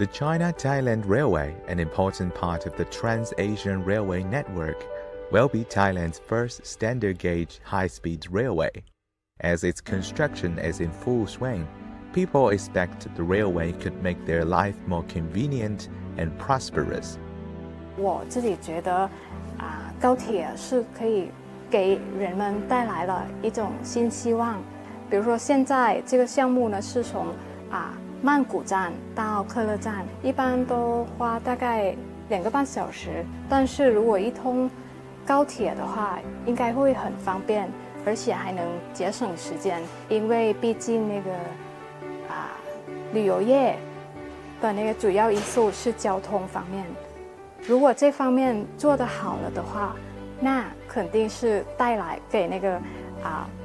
The China-Thailand Railway, an important part of the Trans-Asian Railway network, will be Thailand's first standard-gauge high-speed railway. As its construction is in full swing, people expect the railway could make their life more convenient and prosperous. 我自己觉得，高铁是可以给人们带来了一种新希望。比如说，现在这个项目呢是从曼谷站到克勒站，一般都花大概2个半小时。但是如果一通高铁的话，应该会很方便，而且还能节省时间，因为毕竟那个旅游业的那个主要因素是交通方面。如果这方面做得好了的话，那肯定是带来给那个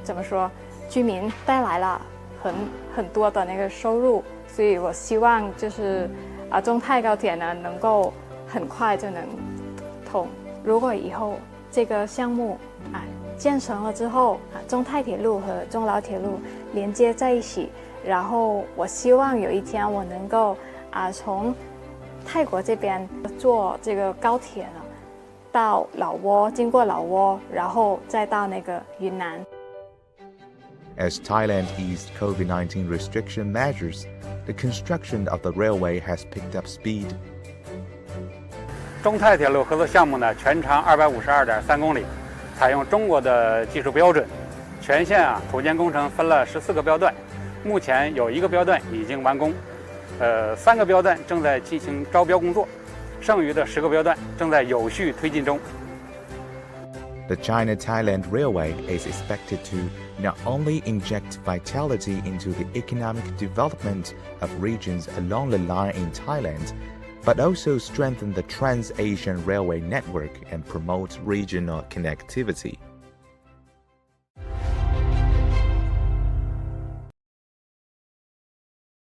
怎么说，居民带来了很多的那个收入。所以我希望就是中泰高铁呢能够很快就能通。如果以后这个项目建成了之后，中泰铁路和中老铁路连接在一起，然后我希望有一天我能够从泰国这边坐这个高铁呢到老挝，经过老挝，然后再到那个云南。As Thailand eased COVID-19 restriction measures, the construction of the railway has picked up speed. 中泰铁路合作项目呢，全长252.3公里，采用中国的技术标准，全线土建工程分了14个标段，目前有1个标段已经完工，3个标段正在进行招标工作，剩余的10个标段正在有序推进中。The China-Thailand Railway is expected to not only inject vitality into the economic development of regions along the line in Thailand, but also strengthen the Trans-Asian Railway network and promote regional connectivity.